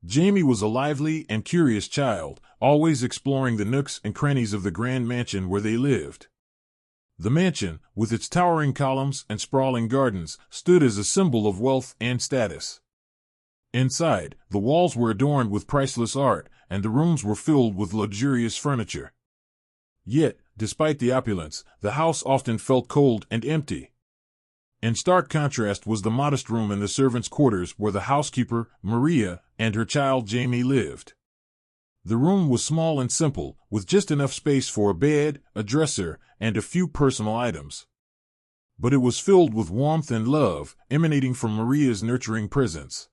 Jamie was a lively and curious child, always exploring the nooks and crannies of the grand mansion where they lived. The mansion, with its towering columns and sprawling gardens, stood as a symbol of wealth and status. Inside, the walls were adorned with priceless art, and the rooms were filled with luxurious furniture. Yet, despite the opulence, the house often felt cold and empty. In stark contrast was the modest room in the servants' quarters where the housekeeper, Maria, and her child Jamie lived. The room was small and simple, with just enough space for a bed, a dresser, and a few personal items. But it was filled with warmth and love, emanating from Maria's nurturing presence.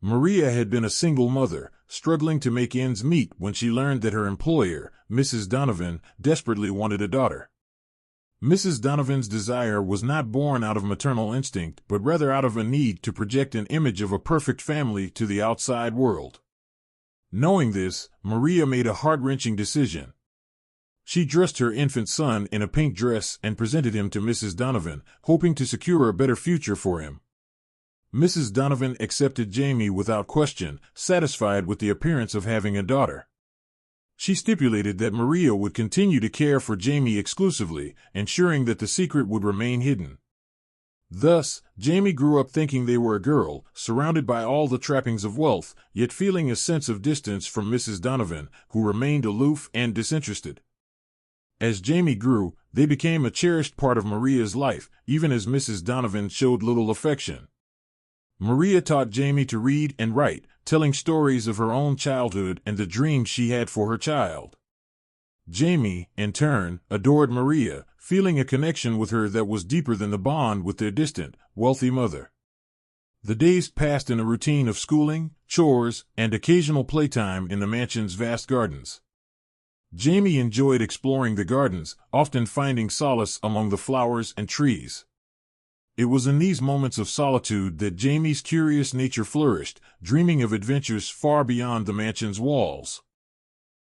Maria had been a single mother, struggling to make ends meet when she learned that her employer, Mrs. Donovan, desperately wanted a daughter. Mrs. Donovan's desire was not born out of maternal instinct, but rather out of a need to project an image of a perfect family to the outside world. Knowing this, Maria made a heart-wrenching decision. She dressed her infant son in a pink dress and presented him to Mrs. Donovan, hoping to secure a better future for him. Mrs. Donovan accepted Jamie without question, satisfied with the appearance of having a daughter. She stipulated that Maria would continue to care for Jamie exclusively, ensuring that the secret would remain hidden. Thus, Jamie grew up thinking they were a girl, surrounded by all the trappings of wealth, yet feeling a sense of distance from Mrs. Donovan, who remained aloof and disinterested. As Jamie grew, they became a cherished part of Maria's life, even as Mrs. Donovan showed little affection. Maria taught Jamie to read and write, telling stories of her own childhood and the dreams she had for her child. Jamie, in turn, adored Maria, feeling a connection with her that was deeper than the bond with their distant, wealthy mother. The days passed in a routine of schooling, chores, and occasional playtime in the mansion's vast gardens. Jamie enjoyed exploring the gardens, often finding solace among the flowers and trees. It was in these moments of solitude that Jamie's curious nature flourished, dreaming of adventures far beyond the mansion's walls.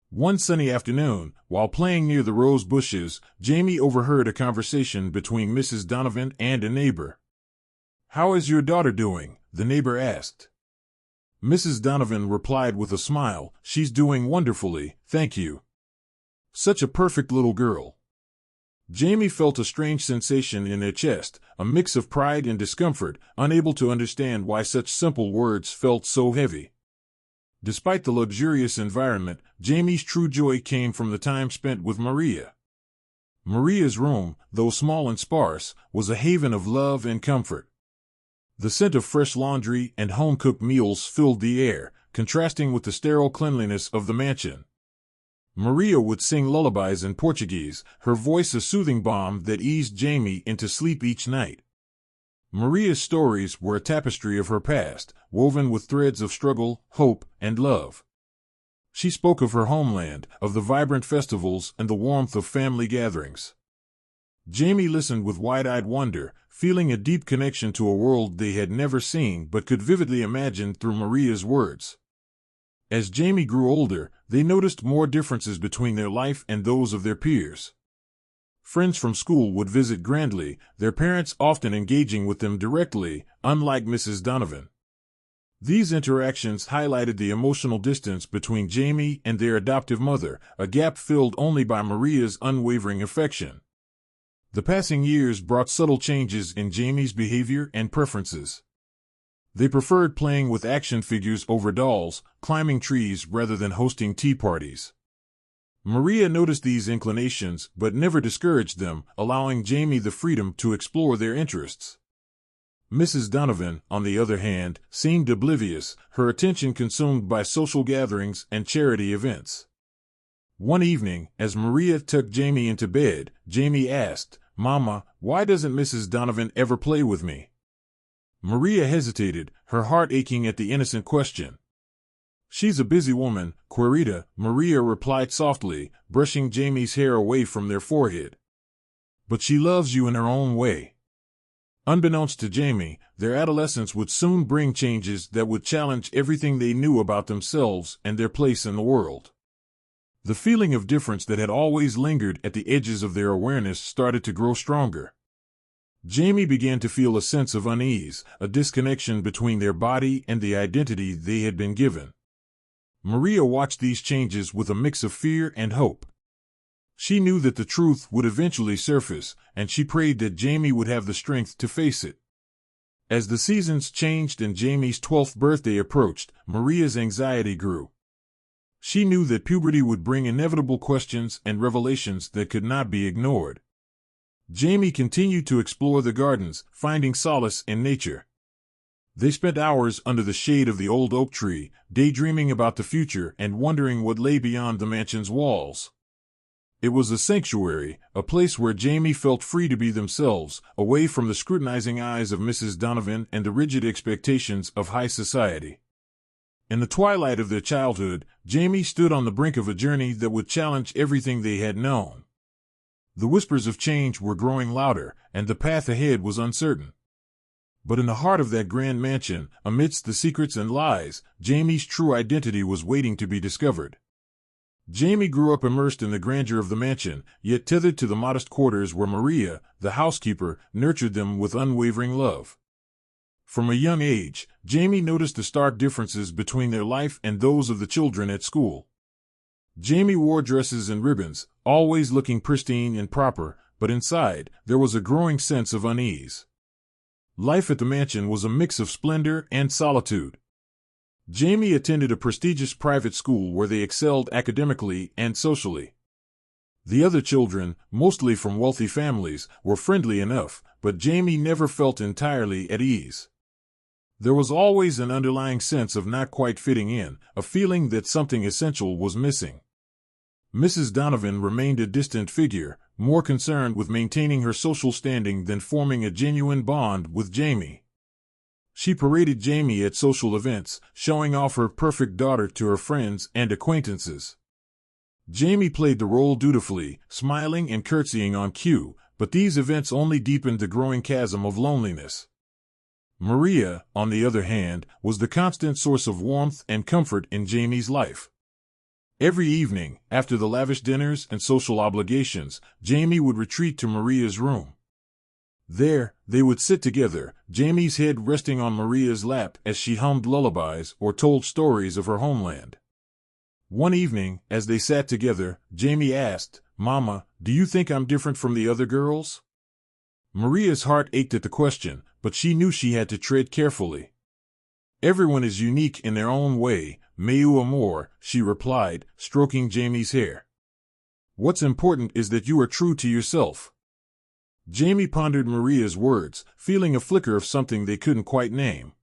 One sunny afternoon, while playing near the rose bushes, Jamie overheard a conversation between Mrs. Donovan and a neighbor. "How is your daughter doing?" the neighbor asked. Mrs. Donovan replied with a smile, "She's doing wonderfully, thank you. Such a perfect little girl." Jamie felt a strange sensation in her chest, a mix of pride and discomfort, unable to understand why such simple words felt so heavy. Despite the luxurious environment, Jamie's true joy came from the time spent with Maria. Maria's room, though small and sparse, was a haven of love and comfort. The scent of fresh laundry and home-cooked meals filled the air, contrasting with the sterile cleanliness of the mansion. Maria would sing lullabies in Portuguese, her voice a soothing balm that eased Jamie into sleep each night. Maria's stories were a tapestry of her past, woven with threads of struggle, hope, and love. She spoke of her homeland, of the vibrant festivals and the warmth of family gatherings. Jamie listened with wide-eyed wonder, feeling a deep connection to a world they had never seen but could vividly imagine through Maria's words. As Jamie grew older, they noticed more differences between their life and those of their peers. Friends from school would visit grandly, their parents often engaging with them directly, unlike Mrs. Donovan. These interactions highlighted the emotional distance between Jamie and their adoptive mother, a gap filled only by Maria's unwavering affection. The passing years brought subtle changes in Jamie's behavior and preferences. They preferred playing with action figures over dolls, climbing trees rather than hosting tea parties. Maria noticed these inclinations but never discouraged them, allowing Jamie the freedom to explore their interests. Mrs. Donovan, on the other hand, seemed oblivious, her attention consumed by social gatherings and charity events. One evening, as Maria tucked Jamie into bed, Jamie asked, "Mama, why doesn't Mrs. Donovan ever play with me?" Maria hesitated, her heart aching at the innocent question. "She's a busy woman, Querida," Maria replied softly, brushing Jamie's hair away from their forehead. "But she loves you in her own way." Unbeknownst to Jamie, their adolescence would soon bring changes that would challenge everything they knew about themselves and their place in the world. The feeling of difference that had always lingered at the edges of their awareness started to grow stronger. Jamie began to feel a sense of unease, a disconnection between their body and the identity they had been given. Maria watched these changes with a mix of fear and hope. She knew that the truth would eventually surface, and she prayed that Jamie would have the strength to face it. As the seasons changed and Jamie's 12th birthday approached, Maria's anxiety grew. She knew that puberty would bring inevitable questions and revelations that could not be ignored. Jamie continued to explore the gardens, finding solace in nature. They spent hours under the shade of the old oak tree, daydreaming about the future and wondering what lay beyond the mansion's walls. It was a sanctuary, a place where Jamie felt free to be themselves, away from the scrutinizing eyes of Mrs. Donovan and the rigid expectations of high society. In the twilight of their childhood, Jamie stood on the brink of a journey that would challenge everything they had known. The whispers of change were growing louder, and the path ahead was uncertain. But in the heart of that grand mansion, amidst the secrets and lies, Jamie's true identity was waiting to be discovered. Jamie grew up immersed in the grandeur of the mansion, yet tethered to the modest quarters where Maria, the housekeeper, nurtured them with unwavering love. From a young age, Jamie noticed the stark differences between their life and those of the children at school. Jamie wore dresses and ribbons, always looking pristine and proper, but inside, there was a growing sense of unease. Life at the mansion was a mix of splendor and solitude. Jamie attended a prestigious private school where they excelled academically and socially. The other children, mostly from wealthy families, were friendly enough, but Jamie never felt entirely at ease. There was always an underlying sense of not quite fitting in, a feeling that something essential was missing. Mrs. Donovan remained a distant figure, more concerned with maintaining her social standing than forming a genuine bond with Jamie. She paraded Jamie at social events, showing off her perfect daughter to her friends and acquaintances. Jamie played the role dutifully, smiling and curtsying on cue, but these events only deepened the growing chasm of loneliness. Maria, on the other hand, was the constant source of warmth and comfort in Jamie's life. Every evening, after the lavish dinners and social obligations, Jamie would retreat to Maria's room. There, they would sit together, Jamie's head resting on Maria's lap as she hummed lullabies or told stories of her homeland. One evening, as they sat together, Jamie asked, "Mama, do you think I'm different from the other girls?" Maria's heart ached at the question, but she knew she had to tread carefully. "Everyone is unique in their own way, meu amor," she replied, stroking Jamie's hair. "What's important is that you are true to yourself." Jamie pondered Maria's words, feeling a flicker of something they couldn't quite name.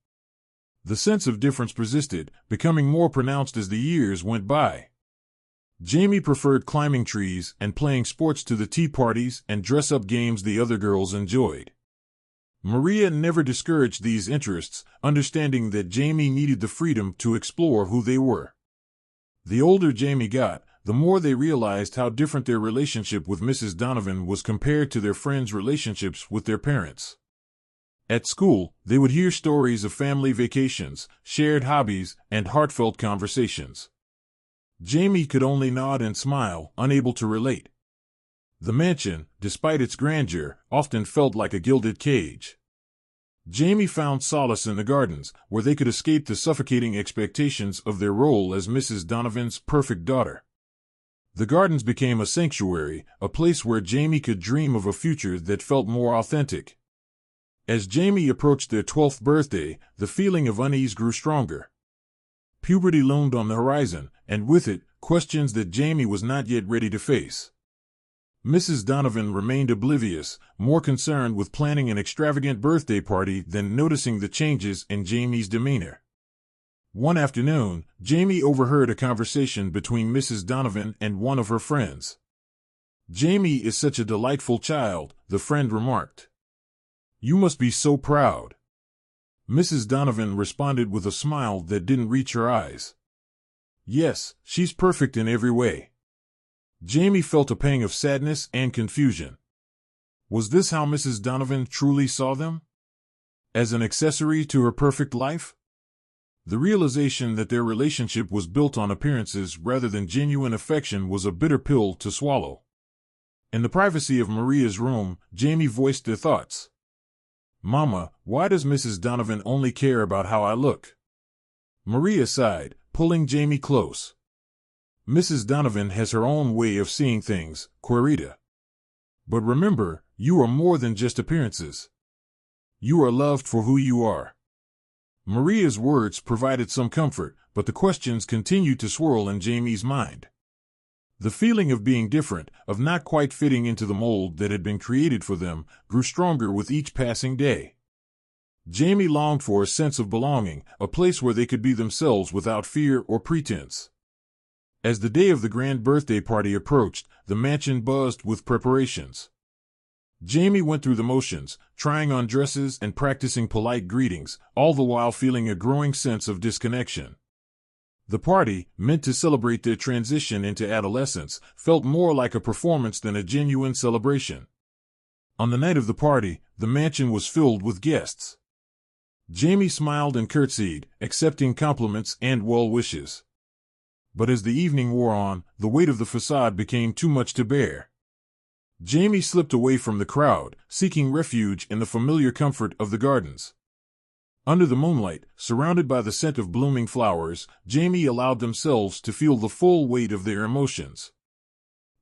The sense of difference persisted, becoming more pronounced as the years went by. Jamie preferred climbing trees and playing sports to the tea parties and dress-up games the other girls enjoyed. Maria never discouraged these interests, understanding that Jamie needed the freedom to explore who they were. The older Jamie got, the more they realized how different their relationship with Mrs. Donovan was compared to their friends' relationships with their parents. At school, they would hear stories of family vacations, shared hobbies, and heartfelt conversations. Jamie could only nod and smile, unable to relate. The mansion, despite its grandeur, often felt like a gilded cage. Jamie found solace in the gardens, where they could escape the suffocating expectations of their role as Mrs. Donovan's perfect daughter. The gardens became a sanctuary, a place where Jamie could dream of a future that felt more authentic. As Jamie approached their 12th birthday, the feeling of unease grew stronger. Puberty loomed on the horizon, and with it, questions that Jamie was not yet ready to face. Mrs. Donovan remained oblivious, more concerned with planning an extravagant birthday party than noticing the changes in Jamie's demeanor. One afternoon, Jamie overheard a conversation between Mrs. Donovan and one of her friends. "Jamie is such a delightful child," the friend remarked. "You must be so proud." Mrs. Donovan responded with a smile that didn't reach her eyes. "Yes, she's perfect in every way." Jamie felt a pang of sadness and confusion. Was this how Mrs. Donovan truly saw them? As an accessory to her perfect life? The realization that their relationship was built on appearances rather than genuine affection was a bitter pill to swallow. In the privacy of Maria's room, Jamie voiced their thoughts. Mama, why does Mrs. Donovan only care about how I look? Maria sighed, pulling Jamie close. Mrs. Donovan has her own way of seeing things, Querida. But remember, you are more than just appearances. You are loved for who you are. Maria's words provided some comfort, but the questions continued to swirl in Jamie's mind. The feeling of being different, of not quite fitting into the mold that had been created for them, grew stronger with each passing day. Jamie longed for a sense of belonging, a place where they could be themselves without fear or pretense. As the day of the grand birthday party approached, the mansion buzzed with preparations. Jamie went through the motions, trying on dresses and practicing polite greetings, all the while feeling a growing sense of disconnection. The party, meant to celebrate their transition into adolescence, felt more like a performance than a genuine celebration. On the night of the party, the mansion was filled with guests. Jamie smiled and curtsied, accepting compliments and well wishes. But as the evening wore on, the weight of the facade became too much to bear. Jamie slipped away from the crowd, seeking refuge in the familiar comfort of the gardens. Under the moonlight, surrounded by the scent of blooming flowers, Jamie allowed themselves to feel the full weight of their emotions.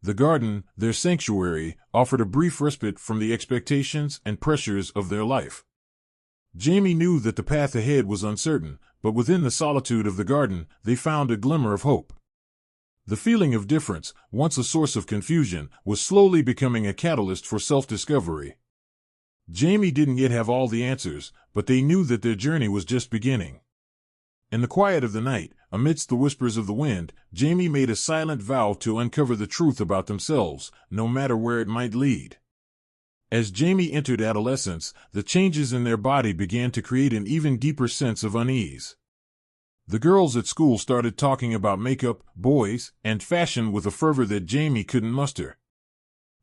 The garden, their sanctuary, offered a brief respite from the expectations and pressures of their life. Jamie knew that the path ahead was uncertain, but within the solitude of the garden, they found a glimmer of hope. The feeling of difference, once a source of confusion, was slowly becoming a catalyst for self-discovery. Jamie didn't yet have all the answers, but they knew that their journey was just beginning. In the quiet of the night, amidst the whispers of the wind, Jamie made a silent vow to uncover the truth about themselves, no matter where it might lead. As Jamie entered adolescence, the changes in their body began to create an even deeper sense of unease. The girls at school started talking about makeup, boys, and fashion with a fervor that Jamie couldn't muster.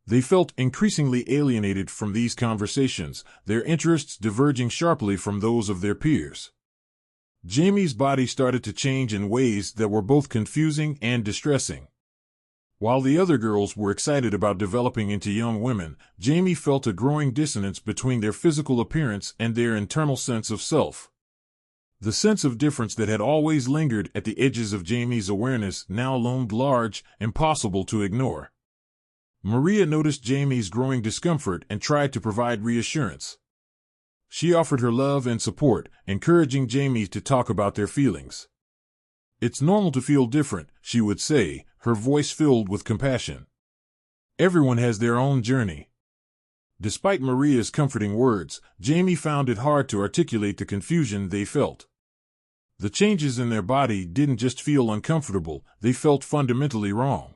They felt increasingly alienated from these conversations, their interests diverging sharply from those of their peers. Jamie's body started to change in ways that were both confusing and distressing. While the other girls were excited about developing into young women, Jamie felt a growing dissonance between their physical appearance and their internal sense of self. The sense of difference that had always lingered at the edges of Jamie's awareness now loomed large, impossible to ignore. Maria noticed Jamie's growing discomfort and tried to provide reassurance. She offered her love and support, encouraging Jamie to talk about their feelings. "It's normal to feel different," she would say, her voice filled with compassion. "Everyone has their own journey." Despite Maria's comforting words, Jamie found it hard to articulate the confusion they felt. The changes in their body didn't just feel uncomfortable, they felt fundamentally wrong.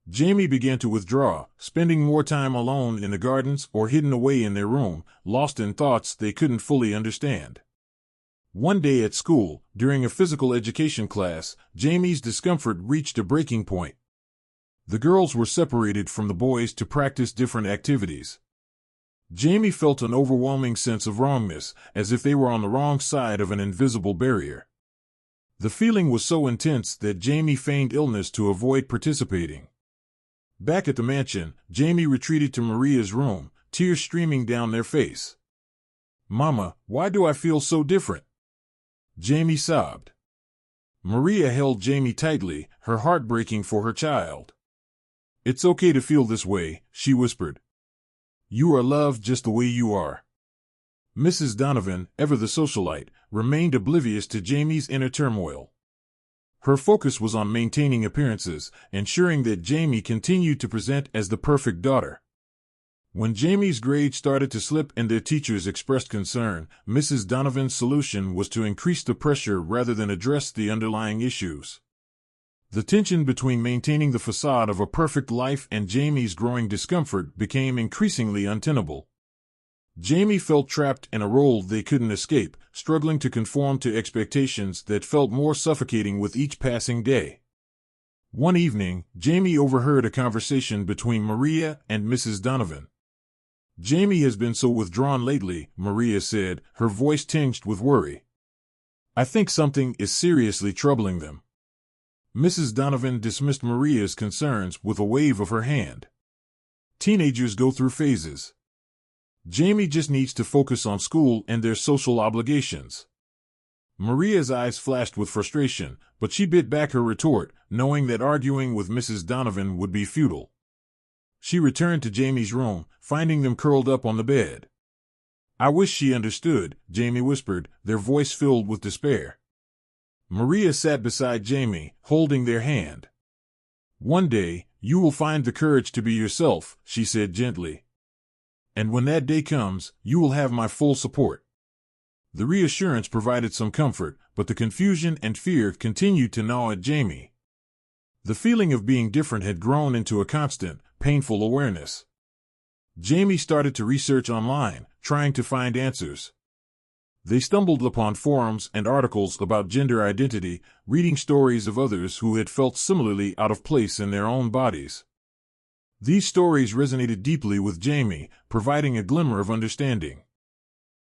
Jamie began to withdraw, spending more time alone in the gardens or hidden away in their room, lost in thoughts they couldn't fully understand. One day at school, during a physical education class, Jamie's discomfort reached a breaking point. The girls were separated from the boys to practice different activities. Jamie felt an overwhelming sense of wrongness, as if they were on the wrong side of an invisible barrier. The feeling was so intense that Jamie feigned illness to avoid participating. Back at the mansion, Jamie retreated to Maria's room, tears streaming down their face. "Mama, why do I feel so different?" Jamie sobbed. Maria held Jamie tightly, her heart breaking for her child. "It's okay to feel this way," she whispered. "You are loved just the way you are." Mrs. Donovan, ever the socialite, remained oblivious to Jamie's inner turmoil. Her focus was on maintaining appearances, ensuring that Jamie continued to present as the perfect daughter. When Jamie's grades started to slip and their teachers expressed concern, Mrs. Donovan's solution was to increase the pressure rather than address the underlying issues. The tension between maintaining the facade of a perfect life and Jamie's growing discomfort became increasingly untenable. Jamie felt trapped in a role they couldn't escape, struggling to conform to expectations that felt more suffocating with each passing day. One evening, Jamie overheard a conversation between Maria and Mrs. Donovan. "Jamie has been so withdrawn lately," Maria said, her voice tinged with worry. "I think something is seriously troubling them." Mrs. Donovan dismissed Maria's concerns with a wave of her hand. "Teenagers go through phases. Jamie just needs to focus on school and their social obligations. Maria's eyes flashed with frustration, but she bit back her retort, knowing that arguing with Mrs. Donovan would be futile. She returned to Jamie's room, finding them curled up on the bed. "I wish she understood," Jamie whispered, their voice filled with despair. Maria sat beside Jamie, holding their hand. "One day, you will find the courage to be yourself," she said gently. "And when that day comes, you will have my full support." The reassurance provided some comfort, but the confusion and fear continued to gnaw at Jamie. The feeling of being different had grown into a constant, painful awareness. Jamie started to research online, trying to find answers. They stumbled upon forums and articles about gender identity, reading stories of others who had felt similarly out of place in their own bodies. These stories resonated deeply with Jamie, providing a glimmer of understanding.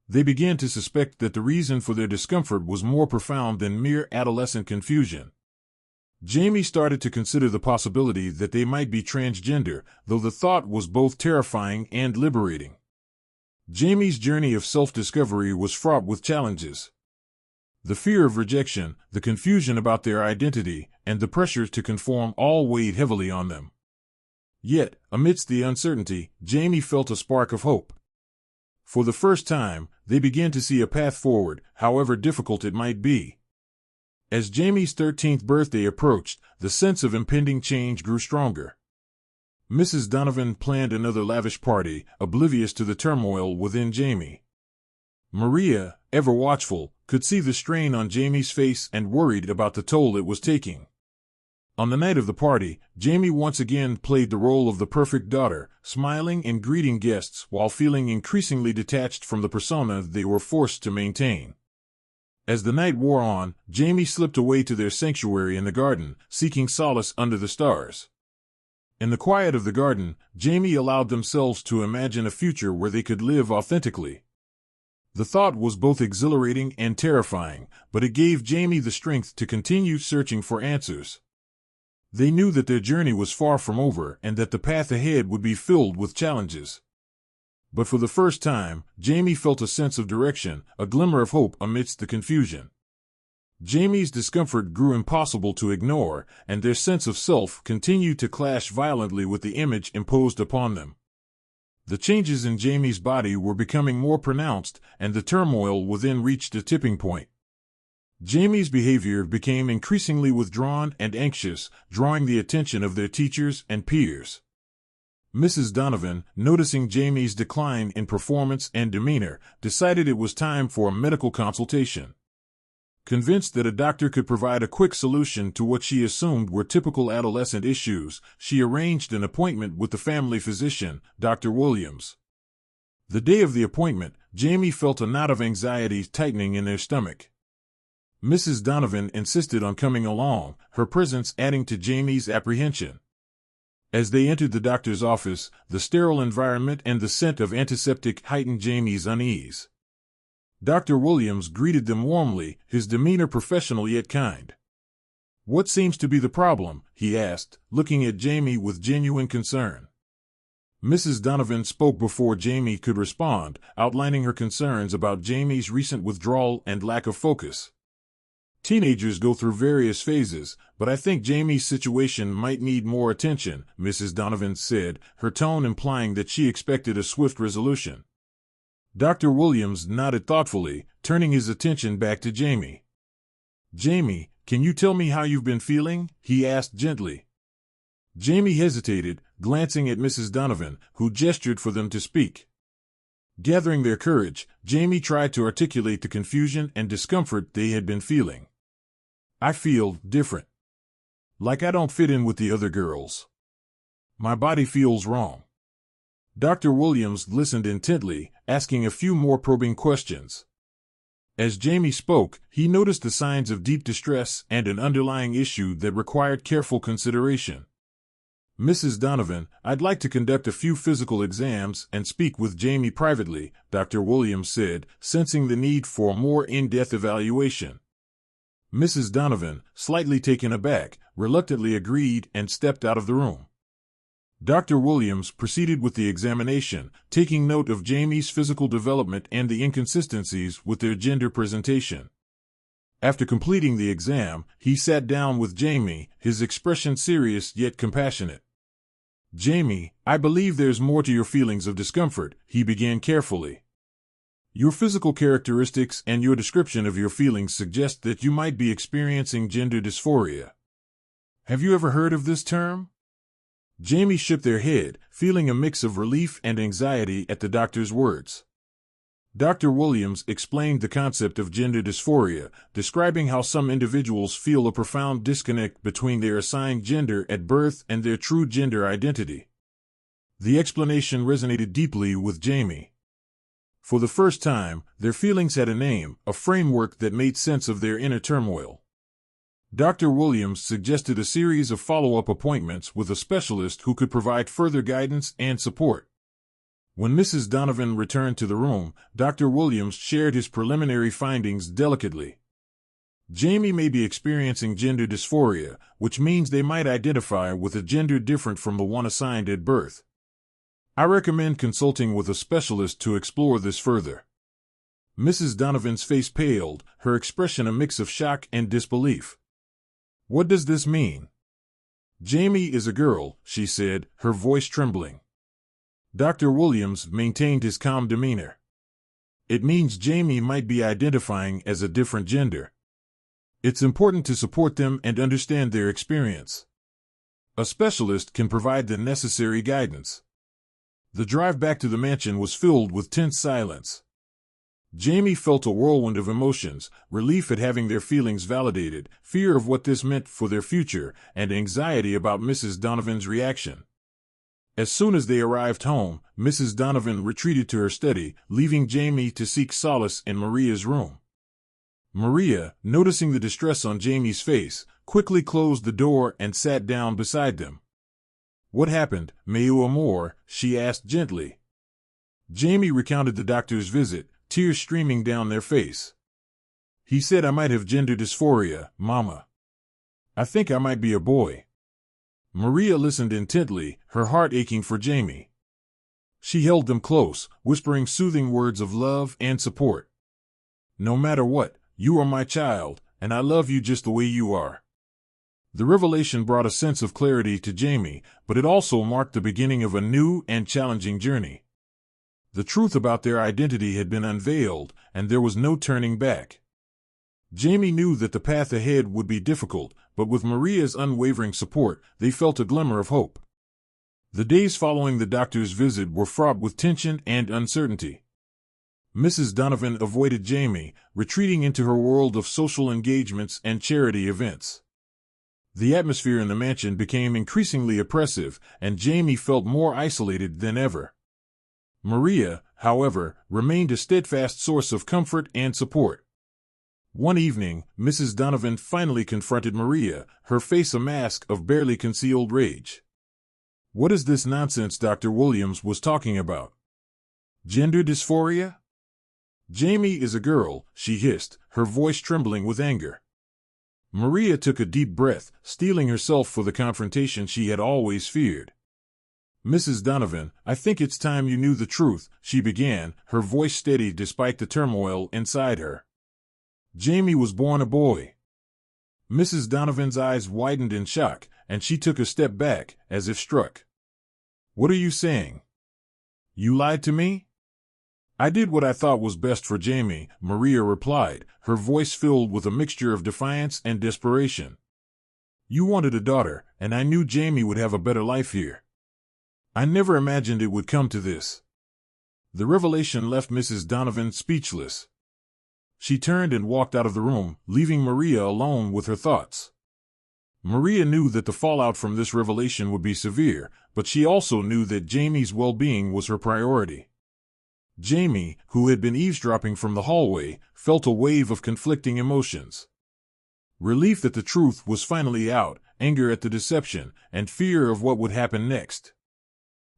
They began to suspect that the reason for their discomfort was more profound than mere adolescent confusion. Jamie started to consider the possibility that they might be transgender, though the thought was both terrifying and liberating. Jamie's journey of self-discovery was fraught with challenges. The fear of rejection, the confusion about their identity, and the pressure to conform all weighed heavily on them. Yet, amidst the uncertainty, Jamie felt a spark of hope. For the first time, they began to see a path forward, however difficult it might be. As Jamie's 13th birthday approached, the sense of impending change grew stronger. Mrs. Donovan planned another lavish party, oblivious to the turmoil within Jamie. Maria, ever watchful, could see the strain on Jamie's face and worried about the toll it was taking. On the night of the party, Jamie once again played the role of the perfect daughter, smiling and greeting guests while feeling increasingly detached from the persona they were forced to maintain. As the night wore on, Jamie slipped away to their sanctuary in the garden, seeking solace under the stars. In the quiet of the garden, Jamie allowed themselves to imagine a future where they could live authentically. The thought was both exhilarating and terrifying, but it gave Jamie the strength to continue searching for answers. They knew that their journey was far from over and that the path ahead would be filled with challenges. But for the first time, Jamie felt a sense of direction, a glimmer of hope amidst the confusion. Jamie's discomfort grew impossible to ignore, and their sense of self continued to clash violently with the image imposed upon them. The changes in Jamie's body were becoming more pronounced, and the turmoil within reached a tipping point. Jamie's behavior became increasingly withdrawn and anxious, drawing the attention of their teachers and peers. Mrs. Donovan, noticing Jamie's decline in performance and demeanor, decided it was time for a medical consultation. Convinced that a doctor could provide a quick solution to what she assumed were typical adolescent issues, she arranged an appointment with the family physician, Dr. Williams. The day of the appointment, Jamie felt a knot of anxiety tightening in their stomach. Mrs. Donovan insisted on coming along, her presence adding to Jamie's apprehension. As they entered the doctor's office, the sterile environment and the scent of antiseptic heightened Jamie's unease. Dr. Williams greeted them warmly, his demeanor professional yet kind. "What seems to be the problem?" he asked, looking at Jamie with genuine concern. Mrs. Donovan spoke before Jamie could respond, outlining her concerns about Jamie's recent withdrawal and lack of focus. "Teenagers go through various phases, but I think Jamie's situation might need more attention," Mrs. Donovan said, her tone implying that she expected a swift resolution. Dr. Williams nodded thoughtfully, turning his attention back to Jamie. "Jamie, can you tell me how you've been feeling?" he asked gently. Jamie hesitated, glancing at Mrs. Donovan, who gestured for them to speak. Gathering their courage, Jamie tried to articulate the confusion and discomfort they had been feeling. "I feel different. Like I don't fit in with the other girls. My body feels wrong." Dr. Williams listened intently, asking a few more probing questions. As Jamie spoke, he noticed the signs of deep distress and an underlying issue that required careful consideration. "Mrs. Donovan, I'd like to conduct a few physical exams and speak with Jamie privately," Dr. Williams said, sensing the need for a more in-depth evaluation. Mrs. Donovan, slightly taken aback, reluctantly agreed and stepped out of the room. Dr. Williams proceeded with the examination, taking note of Jamie's physical development and the inconsistencies with their gender presentation. After completing the exam, he sat down with Jamie, his expression serious yet compassionate. "Jamie, I believe there's more to your feelings of discomfort," he began carefully. "Your physical characteristics and your description of your feelings suggest that you might be experiencing gender dysphoria. Have you ever heard of this term?" Jamie shook their head, feeling a mix of relief and anxiety at the doctor's words. Dr. Williams explained the concept of gender dysphoria, describing how some individuals feel a profound disconnect between their assigned gender at birth and their true gender identity. The explanation resonated deeply with Jamie. For the first time, their feelings had a name, a framework that made sense of their inner turmoil. Dr. Williams suggested a series of follow-up appointments with a specialist who could provide further guidance and support. When Mrs. Donovan returned to the room, Dr. Williams shared his preliminary findings delicately. Jamie may be experiencing gender dysphoria, which means they might identify with a gender different from the one assigned at birth. I recommend consulting with a specialist to explore this further. Mrs. Donovan's face paled, her expression a mix of shock and disbelief. "What does this mean?" "Jamie is a girl," she said, her voice trembling. Dr. Williams maintained his calm demeanor. "It means Jamie might be identifying as a different gender. It's important to support them and understand their experience. A specialist can provide the necessary guidance." The drive back to the mansion was filled with tense silence. Jamie felt a whirlwind of emotions, relief at having their feelings validated, fear of what this meant for their future, and anxiety about Mrs. Donovan's reaction. As soon as they arrived home, Mrs. Donovan retreated to her study, leaving Jamie to seek solace in Maria's room. Maria, noticing the distress on Jamie's face, quickly closed the door and sat down beside them. "What happened, meu amor?" she asked gently. Jamie recounted the doctor's visit, tears streaming down their face. "He said I might have gender dysphoria, Mama. I think I might be a boy." Maria listened intently, her heart aching for Jamie. She held them close, whispering soothing words of love and support. "No matter what, you are my child, and I love you just the way you are." The revelation brought a sense of clarity to Jamie, but it also marked the beginning of a new and challenging journey. The truth about their identity had been unveiled, and there was no turning back. Jamie knew that the path ahead would be difficult, but with Maria's unwavering support, they felt a glimmer of hope. The days following the doctor's visit were fraught with tension and uncertainty. Mrs. Donovan avoided Jamie, retreating into her world of social engagements and charity events. The atmosphere in the mansion became increasingly oppressive, and Jamie felt more isolated than ever. Maria, however, remained a steadfast source of comfort and support. One evening, Mrs. Donovan finally confronted Maria, her face a mask of barely concealed rage. "What is this nonsense Dr. Williams was talking about? Gender dysphoria?" "Jamie is a girl," she hissed, her voice trembling with anger. Maria took a deep breath, steeling herself for the confrontation she had always feared. "Mrs. Donovan, I think it's time you knew the truth," she began, her voice steady despite the turmoil inside her. "Jamie was born a boy." Mrs. Donovan's eyes widened in shock, and she took a step back, as if struck. "What are you saying? You lied to me?" "I did what I thought was best for Jamie," Maria replied, her voice filled with a mixture of defiance and desperation. "You wanted a daughter, and I knew Jamie would have a better life here. I never imagined it would come to this." The revelation left Mrs. Donovan speechless. She turned and walked out of the room, leaving Maria alone with her thoughts. Maria knew that the fallout from this revelation would be severe, but she also knew that Jamie's well-being was her priority. Jamie, who had been eavesdropping from the hallway, felt a wave of conflicting emotions. Relief that the truth was finally out, anger at the deception, and fear of what would happen next.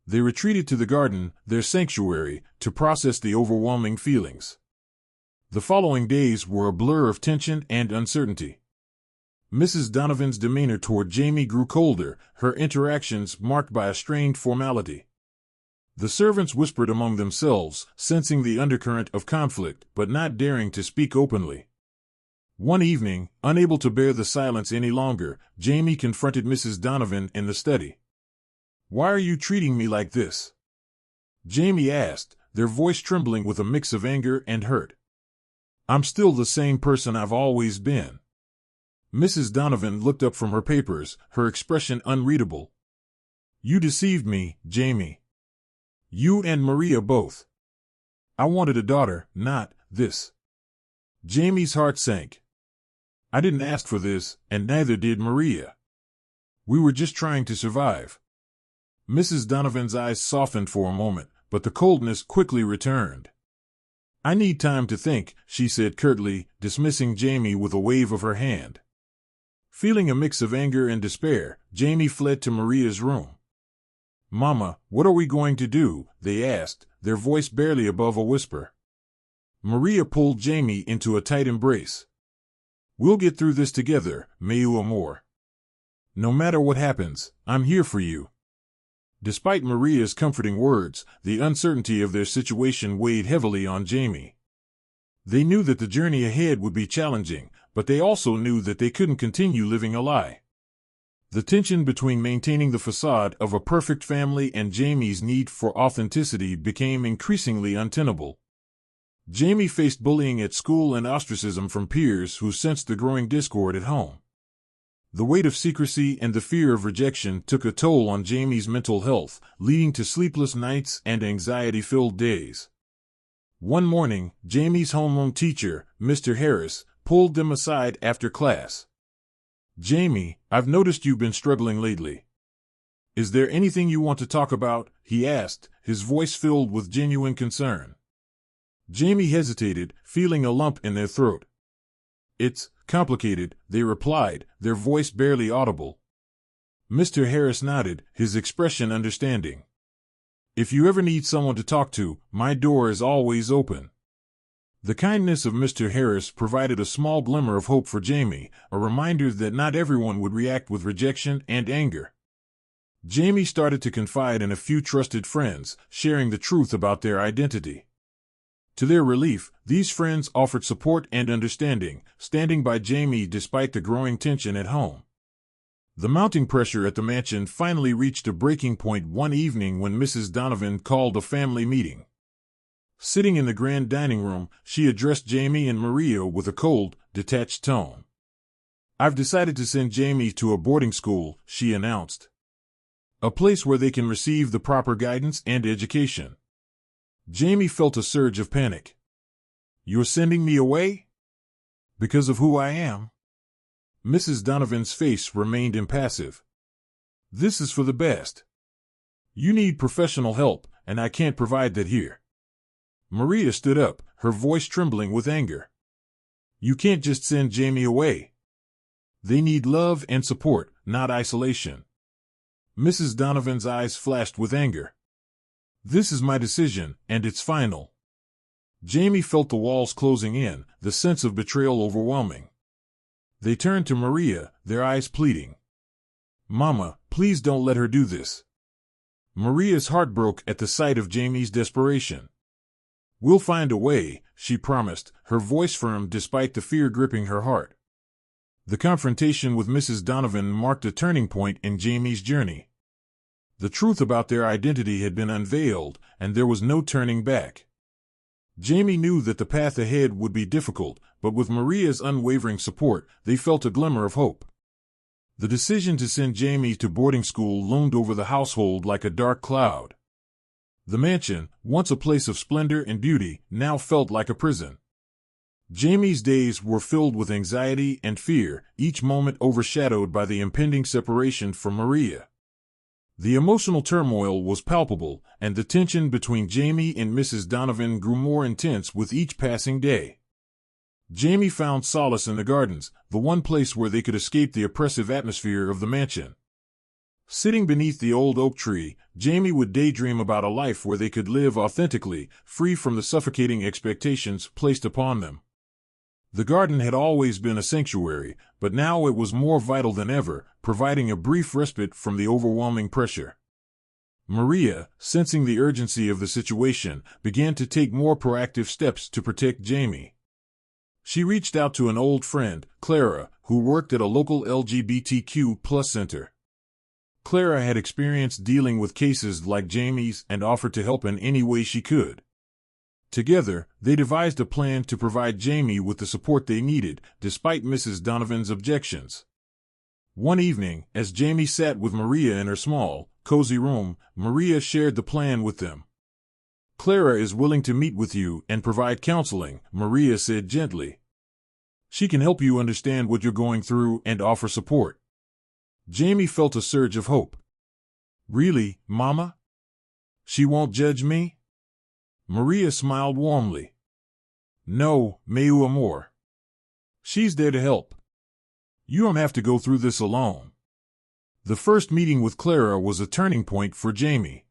They retreated to the garden, their sanctuary, to process the overwhelming feelings. The following days were a blur of tension and uncertainty. Mrs. Donovan's demeanor toward Jamie grew colder, her interactions marked by a strained formality. The servants whispered among themselves, sensing the undercurrent of conflict, but not daring to speak openly. One evening, unable to bear the silence any longer, Jamie confronted Mrs. Donovan in the study. "Why are you treating me like this?" Jamie asked, their voice trembling with a mix of anger and hurt. "I'm still the same person I've always been." Mrs. Donovan looked up from her papers, her expression unreadable. "You deceived me, Jamie. You and Maria both. I wanted a daughter, not this." Jamie's heart sank. "I didn't ask for this, and neither did Maria. We were just trying to survive." Mrs. Donovan's eyes softened for a moment, but the coldness quickly returned. "I need time to think," she said curtly, dismissing Jamie with a wave of her hand. Feeling a mix of anger and despair, Jamie fled to Maria's room. "Mama, what are we going to do?" they asked, their voice barely above a whisper. Maria pulled Jamie into a tight embrace. "We'll get through this together, meu amor. No matter what happens, I'm here for you." Despite Maria's comforting words, the uncertainty of their situation weighed heavily on Jamie. They knew that the journey ahead would be challenging, but they also knew that they couldn't continue living a lie. The tension between maintaining the facade of a perfect family and Jamie's need for authenticity became increasingly untenable. Jamie faced bullying at school and ostracism from peers who sensed the growing discord at home. The weight of secrecy and the fear of rejection took a toll on Jamie's mental health, leading to sleepless nights and anxiety-filled days. One morning, Jamie's homeroom teacher, Mr. Harris, pulled them aside after class. "Jamie, I've noticed you've been struggling lately. Is there anything you want to talk about?" he asked, his voice filled with genuine concern. Jamie hesitated, feeling a lump in their throat. "It's complicated," they replied, their voice barely audible. Mr. Harris nodded, his expression understanding. "If you ever need someone to talk to, my door is always open." The kindness of Mr. Harris provided a small glimmer of hope for Jamie, a reminder that not everyone would react with rejection and anger. Jamie started to confide in a few trusted friends, sharing the truth about their identity. To their relief, these friends offered support and understanding, standing by Jamie despite the growing tension at home. The mounting pressure at the mansion finally reached a breaking point one evening when Mrs. Donovan called a family meeting. Sitting in the grand dining room, she addressed Jamie and Maria with a cold, detached tone. "I've decided to send Jamie to a boarding school," she announced. "A place where they can receive the proper guidance and education." Jamie felt a surge of panic. "You're sending me away? Because of who I am?" Mrs. Donovan's face remained impassive. "This is for the best. You need professional help, and I can't provide that here." Maria stood up, her voice trembling with anger. "You can't just send Jamie away. They need love and support, not isolation." Mrs. Donovan's eyes flashed with anger. "This is my decision, and it's final." Jamie felt the walls closing in, the sense of betrayal overwhelming. They turned to Maria, their eyes pleading. "Mama, please don't let her do this." Maria's heart broke at the sight of Jamie's desperation. "We'll find a way," she promised, her voice firm despite the fear gripping her heart. The confrontation with Mrs. Donovan marked a turning point in Jamie's journey. The truth about their identity had been unveiled, and there was no turning back. Jamie knew that the path ahead would be difficult, but with Maria's unwavering support, they felt a glimmer of hope. The decision to send Jamie to boarding school loomed over the household like a dark cloud. The mansion, once a place of splendor and beauty, now felt like a prison. Jamie's days were filled with anxiety and fear, each moment overshadowed by the impending separation from Maria. The emotional turmoil was palpable, and the tension between Jamie and Mrs. Donovan grew more intense with each passing day. Jamie found solace in the gardens, the one place where they could escape the oppressive atmosphere of the mansion. Sitting beneath the old oak tree, Jamie would daydream about a life where they could live authentically, free from the suffocating expectations placed upon them. The garden had always been a sanctuary, but now it was more vital than ever, providing a brief respite from the overwhelming pressure. Maria, sensing the urgency of the situation, began to take more proactive steps to protect Jamie. She reached out to an old friend, Clara, who worked at a local LGBTQ+ center. Clara had experience dealing with cases like Jamie's and offered to help in any way she could. Together, they devised a plan to provide Jamie with the support they needed, despite Mrs. Donovan's objections. One evening, as Jamie sat with Maria in her small, cozy room, Maria shared the plan with them. "Clara is willing to meet with you and provide counseling," Maria said gently. "She can help you understand what you're going through and offer support." Jamie felt a surge of hope. "Really, Mama? She won't judge me?" Maria smiled warmly. "No, meu amor. She's there to help. You don't have to go through this alone." The first meeting with Clara was a turning point for Jamie.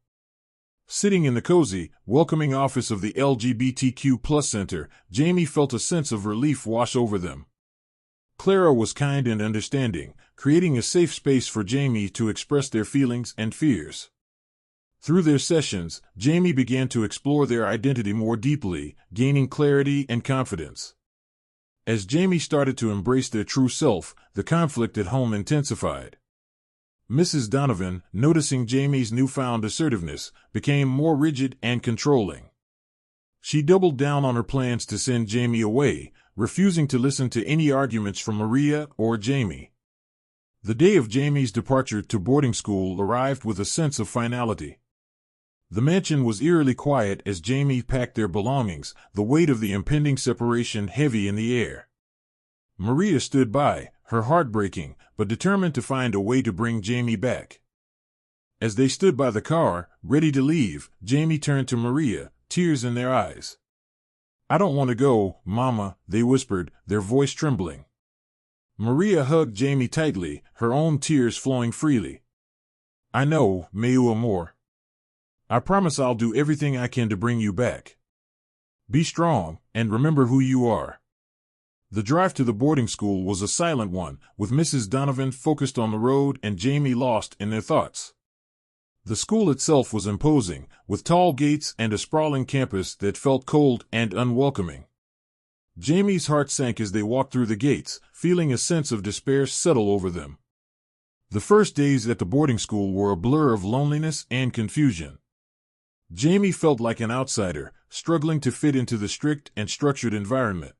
Sitting in the cozy, welcoming office of the LGBTQ+ Center, Jamie felt a sense of relief wash over them. Clara was kind and understanding, creating a safe space for Jamie to express their feelings and fears. Through their sessions, Jamie began to explore their identity more deeply, gaining clarity and confidence. As Jamie started to embrace their true self, the conflict at home intensified. Mrs. Donovan, noticing Jamie's newfound assertiveness, became more rigid and controlling. She doubled down on her plans to send Jamie away, refusing to listen to any arguments from Maria or Jamie. The day of Jamie's departure to boarding school arrived with a sense of finality. The mansion was eerily quiet as Jamie packed their belongings, the weight of the impending separation heavy in the air. Maria stood by, her heart breaking, but determined to find a way to bring Jamie back. As they stood by the car, ready to leave, Jamie turned to Maria, tears in their eyes. "I don't want to go, Mama," they whispered, their voice trembling. Maria hugged Jamie tightly, her own tears flowing freely. "I know, meu amor. I promise I'll do everything I can to bring you back. Be strong, and remember who you are." The drive to the boarding school was a silent one, with Mrs. Donovan focused on the road and Jamie lost in their thoughts. The school itself was imposing, with tall gates and a sprawling campus that felt cold and unwelcoming. Jamie's heart sank as they walked through the gates, feeling a sense of despair settle over them. The first days at the boarding school were a blur of loneliness and confusion. Jamie felt like an outsider, struggling to fit into the strict and structured environment.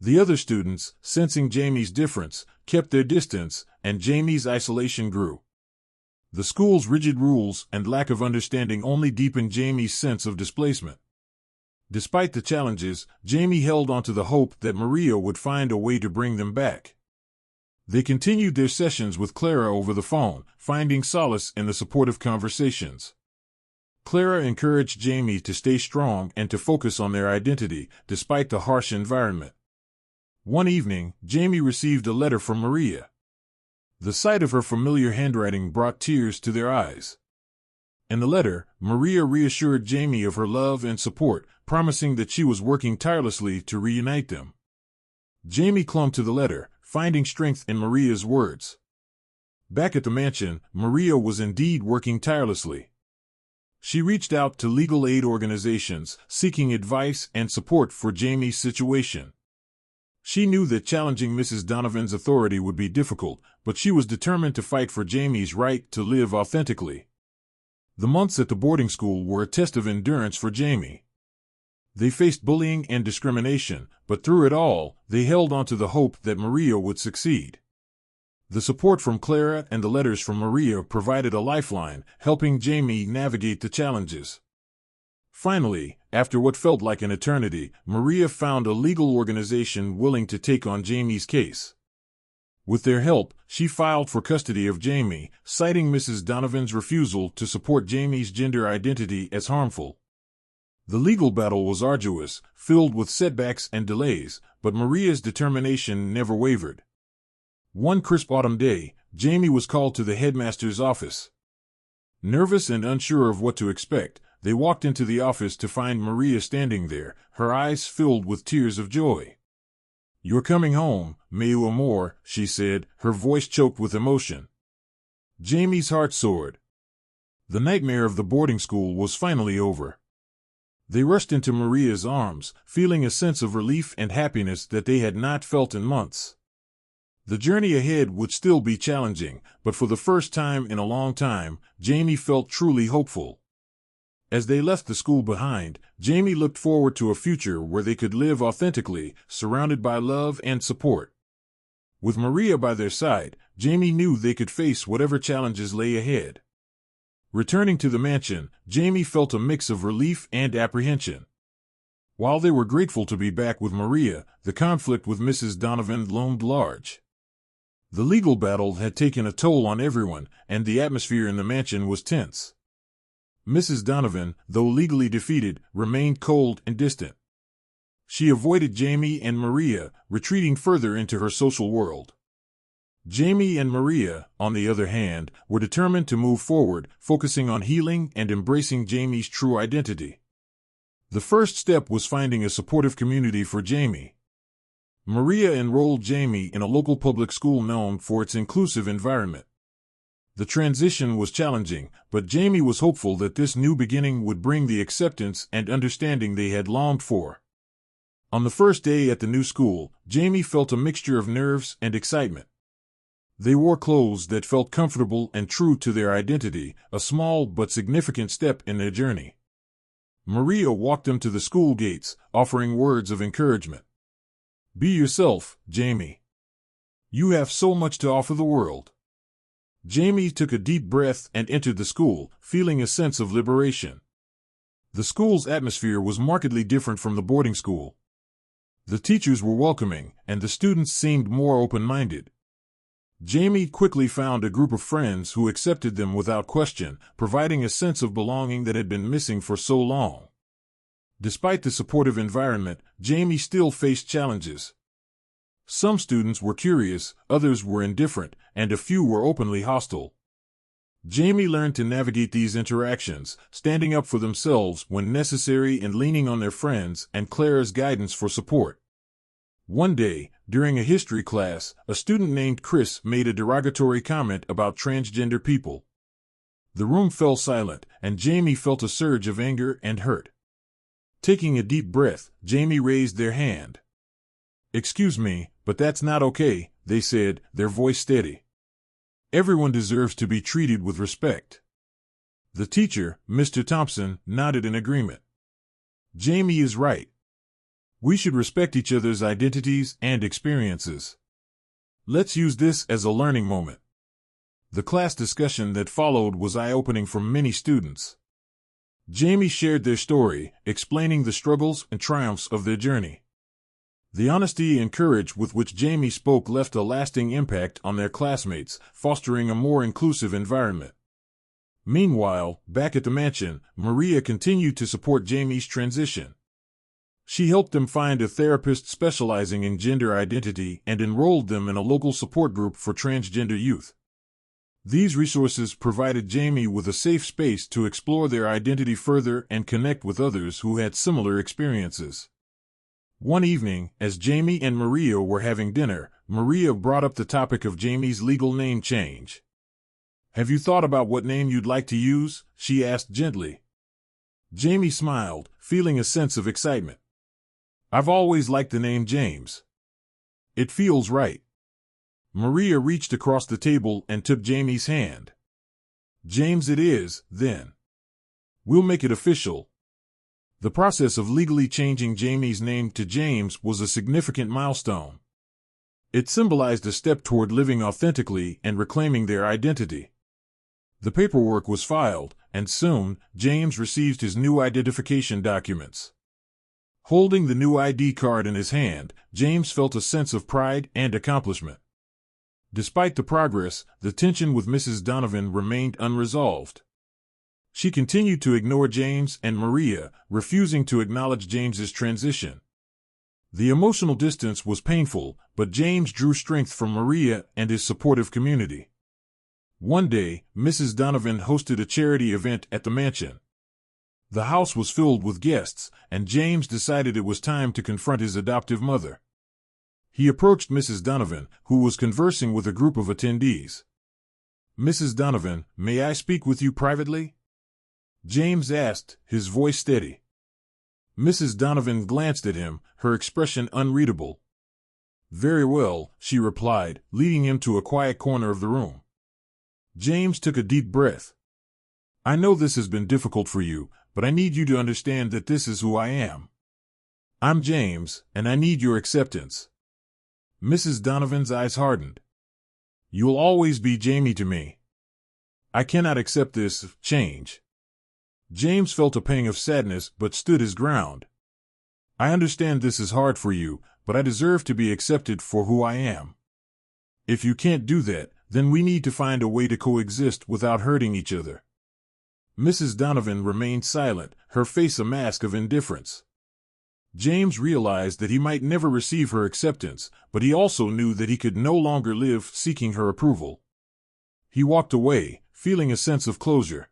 The other students, sensing Jamie's difference, kept their distance, and Jamie's isolation grew. The school's rigid rules and lack of understanding only deepened Jamie's sense of displacement. Despite the challenges, Jamie held onto the hope that Maria would find a way to bring them back. They continued their sessions with Clara over the phone, finding solace in the supportive conversations. Clara encouraged Jamie to stay strong and to focus on their identity, despite the harsh environment. One evening, Jamie received a letter from Maria. The sight of her familiar handwriting brought tears to their eyes. In the letter, Maria reassured Jamie of her love and support, promising that she was working tirelessly to reunite them. Jamie clung to the letter, finding strength in Maria's words. Back at the mansion, Maria was indeed working tirelessly. She reached out to legal aid organizations, seeking advice and support for Jamie's situation. She knew that challenging Mrs. Donovan's authority would be difficult, but she was determined to fight for Jamie's right to live authentically. The months at the boarding school were a test of endurance for Jamie. They faced bullying and discrimination, but through it all, they held on to the hope that Maria would succeed. The support from Clara and the letters from Maria provided a lifeline, helping Jamie navigate the challenges. Finally, after what felt like an eternity, Maria found a legal organization willing to take on Jamie's case. With their help, she filed for custody of Jamie, citing Mrs. Donovan's refusal to support Jamie's gender identity as harmful. The legal battle was arduous, filled with setbacks and delays, but Maria's determination never wavered. One crisp autumn day, Jamie was called to the headmaster's office. Nervous and unsure of what to expect, they walked into the office to find Maria standing there, her eyes filled with tears of joy. "You're coming home, meu amor," she said, her voice choked with emotion. Jamie's heart soared. The nightmare of the boarding school was finally over. They rushed into Maria's arms, feeling a sense of relief and happiness that they had not felt in months. The journey ahead would still be challenging, but for the first time in a long time, Jamie felt truly hopeful. As they left the school behind, Jamie looked forward to a future where they could live authentically, surrounded by love and support. With Maria by their side, Jamie knew they could face whatever challenges lay ahead. Returning to the mansion, Jamie felt a mix of relief and apprehension. While they were grateful to be back with Maria, the conflict with Mrs. Donovan loomed large. The legal battle had taken a toll on everyone, and the atmosphere in the mansion was tense. Mrs. Donovan, though legally defeated, remained cold and distant. She avoided Jamie and Maria, retreating further into her social world. Jamie and Maria, on the other hand, were determined to move forward, focusing on healing and embracing Jamie's true identity. The first step was finding a supportive community for Jamie. Maria enrolled Jamie in a local public school known for its inclusive environment. The transition was challenging, but Jamie was hopeful that this new beginning would bring the acceptance and understanding they had longed for. On the first day at the new school, Jamie felt a mixture of nerves and excitement. They wore clothes that felt comfortable and true to their identity, a small but significant step in their journey. Maria walked them to the school gates, offering words of encouragement. "Be yourself, Jamie. You have so much to offer the world." Jamie took a deep breath and entered the school, feeling a sense of liberation. The school's atmosphere was markedly different from the boarding school. The teachers were welcoming, and the students seemed more open-minded. Jamie quickly found a group of friends who accepted them without question, providing a sense of belonging that had been missing for so long. Despite the supportive environment, Jamie still faced challenges. Some students were curious, others were indifferent, and a few were openly hostile. Jamie learned to navigate these interactions, standing up for themselves when necessary and leaning on their friends and Clara's guidance for support. One day, during a history class, a student named Chris made a derogatory comment about transgender people. The room fell silent, and Jamie felt a surge of anger and hurt. Taking a deep breath, Jamie raised their hand. "Excuse me, but that's not okay," they said, their voice steady. "Everyone deserves to be treated with respect." The teacher, Mr. Thompson, nodded in agreement. "Jamie is right. We should respect each other's identities and experiences. Let's use this as a learning moment." The class discussion that followed was eye-opening for many students. Jamie shared their story, explaining the struggles and triumphs of their journey. The honesty and courage with which Jamie spoke left a lasting impact on their classmates, fostering a more inclusive environment. Meanwhile, back at the mansion, Maria continued to support Jamie's transition. She helped them find a therapist specializing in gender identity and enrolled them in a local support group for transgender youth. These resources provided Jamie with a safe space to explore their identity further and connect with others who had similar experiences. One evening, as Jamie and Maria were having dinner, Maria brought up the topic of Jamie's legal name change. "Have you thought about what name you'd like to use?" she asked gently. Jamie smiled, feeling a sense of excitement. "I've always liked the name James. It feels right." Maria reached across the table and took Jamie's hand. "James it is, then. We'll make it official." The process of legally changing Jamie's name to James was a significant milestone. It symbolized a step toward living authentically and reclaiming their identity. The paperwork was filed, and soon, James received his new identification documents. Holding the new ID card in his hand, James felt a sense of pride and accomplishment. Despite the progress, the tension with Mrs. Donovan remained unresolved. She continued to ignore James and Maria, refusing to acknowledge James's transition. The emotional distance was painful, but James drew strength from Maria and his supportive community. One day, Mrs. Donovan hosted a charity event at the mansion. The house was filled with guests, and James decided it was time to confront his adoptive mother. He approached Mrs. Donovan, who was conversing with a group of attendees. "Mrs. Donovan, may I speak with you privately?" James asked, his voice steady. Mrs. Donovan glanced at him, her expression unreadable. "Very well," she replied, leading him to a quiet corner of the room. James took a deep breath. "I know this has been difficult for you, but I need you to understand that this is who I am. I'm James, and I need your acceptance." Mrs. Donovan's eyes hardened. "You'll always be Jamie to me. I cannot accept this change." James felt a pang of sadness but stood his ground. "I understand this is hard for you, but I deserve to be accepted for who I am. If you can't do that, then we need to find a way to coexist without hurting each other." Mrs. Donovan remained silent, her face a mask of indifference. James realized that he might never receive her acceptance, but he also knew that he could no longer live seeking her approval. He walked away, feeling a sense of closure.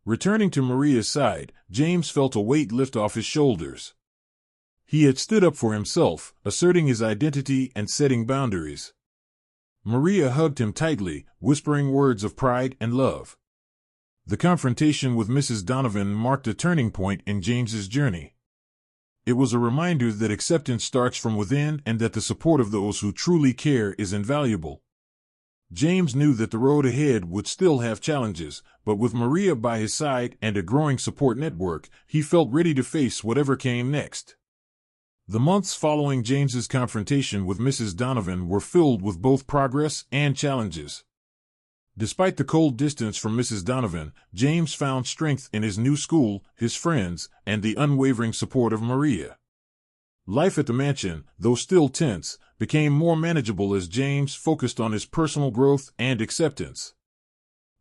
Returning to Maria's side, James felt a weight lift off his shoulders. He had stood up for himself, asserting his identity and setting boundaries. Maria hugged him tightly, whispering words of pride and love. The confrontation with Mrs. Donovan marked a turning point in James's journey. It was a reminder that acceptance starts from within and that the support of those who truly care is invaluable. James knew that the road ahead would still have challenges, but with Maria by his side and a growing support network, he felt ready to face whatever came next. The months following James's confrontation with Mrs. Donovan were filled with both progress and challenges. Despite the cold distance from Mrs. Donovan, James found strength in his new school, his friends, and the unwavering support of Maria. Life at the mansion, though still tense, became more manageable as James focused on his personal growth and acceptance.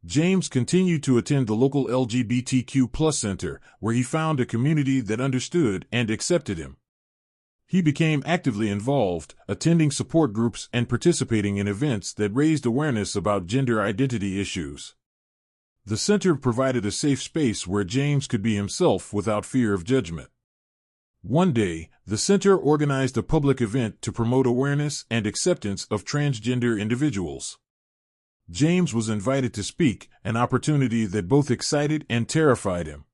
James continued to attend the local LGBTQ+ center, where he found a community that understood and accepted him. He became actively involved, attending support groups and participating in events that raised awareness about gender identity issues. The center provided a safe space where James could be himself without fear of judgment. One day, the center organized a public event to promote awareness and acceptance of transgender individuals. James was invited to speak, an opportunity that both excited and terrified him.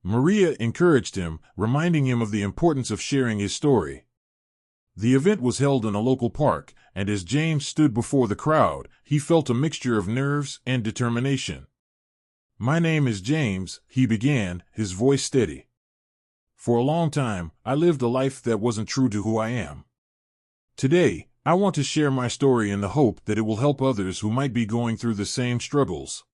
Maria encouraged him, reminding him of the importance of sharing his story. The event was held in a local park, and as James stood before the crowd, he felt a mixture of nerves and determination. "My name is James," he began, his voice steady. "For a long time, I lived a life that wasn't true to who I am. Today, I want to share my story in the hope that it will help others who might be going through the same struggles."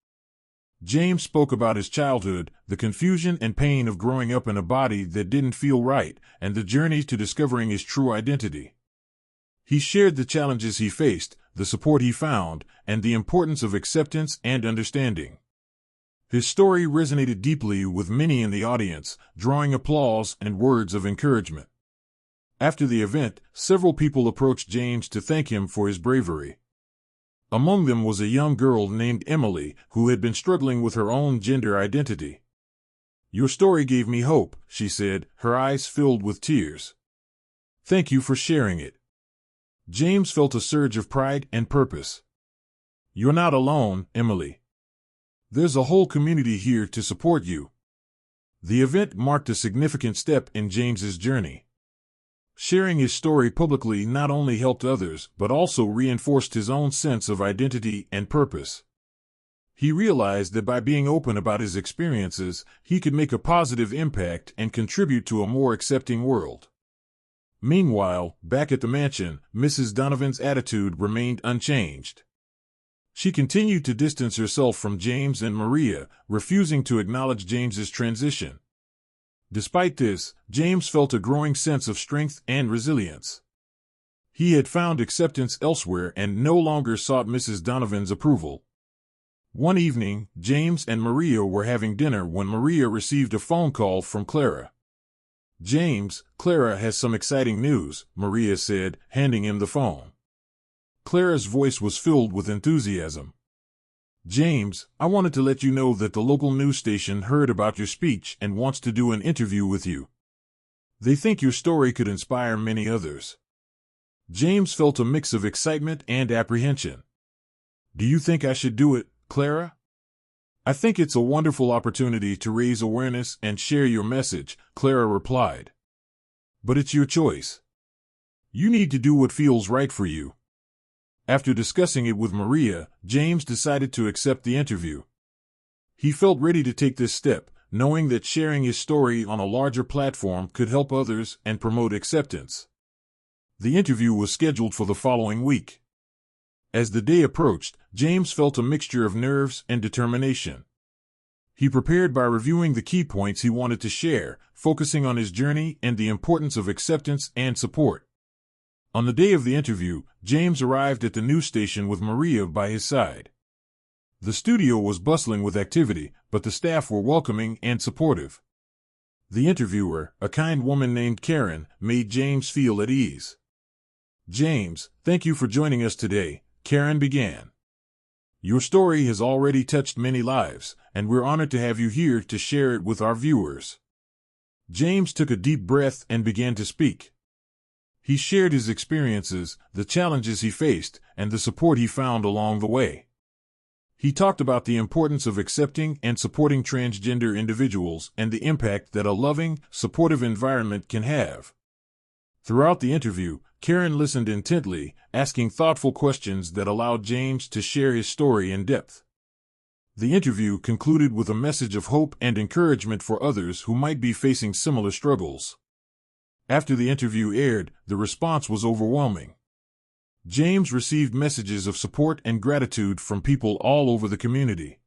James spoke about his childhood, the confusion and pain of growing up in a body that didn't feel right, and the journey to discovering his true identity. He shared the challenges he faced, the support he found, and the importance of acceptance and understanding. His story resonated deeply with many in the audience, drawing applause and words of encouragement. After the event, several people approached James to thank him for his bravery. Among them was a young girl named Emily, who had been struggling with her own gender identity. "Your story gave me hope," she said, her eyes filled with tears. "Thank you for sharing it." James felt a surge of pride and purpose. "You're not alone, Emily. There's a whole community here to support you." The event marked a significant step in James's journey. Sharing his story publicly not only helped others, but also reinforced his own sense of identity and purpose. He realized that by being open about his experiences, he could make a positive impact and contribute to a more accepting world. Meanwhile, back at the mansion, Mrs. Donovan's attitude remained unchanged. She continued to distance herself from James and Maria, refusing to acknowledge James's transition. Despite this, James felt a growing sense of strength and resilience. He had found acceptance elsewhere and no longer sought Mrs. Donovan's approval. One evening, James and Maria were having dinner when Maria received a phone call from Clara. "James, Clara has some exciting news," Maria said, handing him the phone. Clara's voice was filled with enthusiasm. "James, I wanted to let you know that the local news station heard about your speech and wants to do an interview with you. They think your story could inspire many others." James felt a mix of excitement and apprehension. "Do you think I should do it, Clara?" "I think it's a wonderful opportunity to raise awareness and share your message," Clara replied. "But it's your choice. You need to do what feels right for you." After discussing it with Maria, James decided to accept the interview. He felt ready to take this step, knowing that sharing his story on a larger platform could help others and promote acceptance. The interview was scheduled for the following week. As the day approached, James felt a mixture of nerves and determination. He prepared by reviewing the key points he wanted to share, focusing on his journey and the importance of acceptance and support. On the day of the interview, James arrived at the news station with Maria by his side. The studio was bustling with activity, but the staff were welcoming and supportive. The interviewer, a kind woman named Karen, made James feel at ease. "James, thank you for joining us today," Karen began. "Your story has already touched many lives, and we're honored to have you here to share it with our viewers." James took a deep breath and began to speak. He shared his experiences, the challenges he faced, and the support he found along the way. He talked about the importance of accepting and supporting transgender individuals and the impact that a loving, supportive environment can have. Throughout the interview, Karen listened intently, asking thoughtful questions that allowed James to share his story in depth. The interview concluded with a message of hope and encouragement for others who might be facing similar struggles. After the interview aired, the response was overwhelming. James received messages of support and gratitude from people all over the community.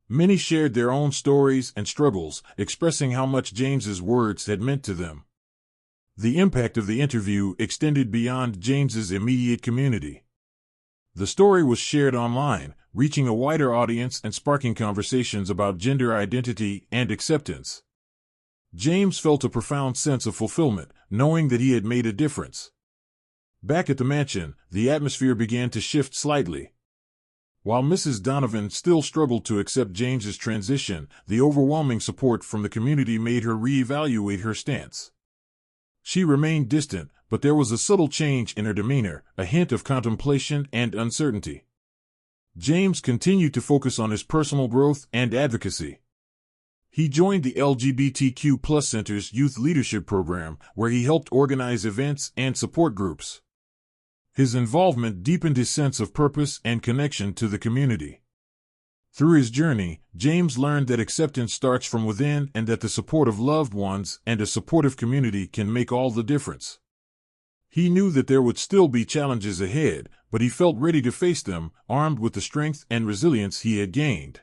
Many shared their own stories and struggles, expressing how much James's words had meant to them. The impact of the interview extended beyond James's immediate community. The story was shared online, reaching a wider audience and sparking conversations about gender identity and acceptance. James felt a profound sense of fulfillment, knowing that he had made a difference. Back at the mansion, the atmosphere began to shift slightly. While Mrs. Donovan still struggled to accept James's transition, the overwhelming support from the community made her reevaluate her stance. She remained distant, but there was a subtle change in her demeanor, a hint of contemplation and uncertainty. James continued to focus on his personal growth and advocacy. He joined the LGBTQ+ Center's Youth Leadership Program, where he helped organize events and support groups. His involvement deepened his sense of purpose and connection to the community. Through his journey, James learned that acceptance starts from within and that the support of loved ones and a supportive community can make all the difference. He knew that there would still be challenges ahead, but he felt ready to face them, armed with the strength and resilience he had gained.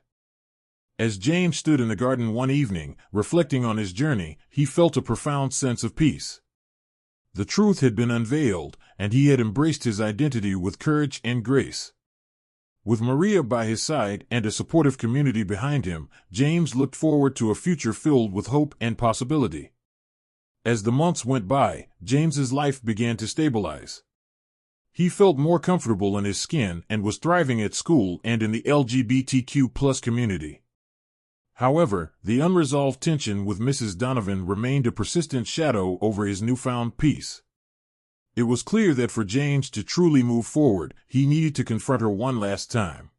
As James stood in the garden one evening, reflecting on his journey, he felt a profound sense of peace. The truth had been unveiled, and he had embraced his identity with courage and grace. With Maria by his side and a supportive community behind him, James looked forward to a future filled with hope and possibility. As the months went by, James's life began to stabilize. He felt more comfortable in his skin and was thriving at school and in the LGBTQ+ community. However, the unresolved tension with Mrs. Donovan remained a persistent shadow over his newfound peace. It was clear that for James to truly move forward, he needed to confront her one last time.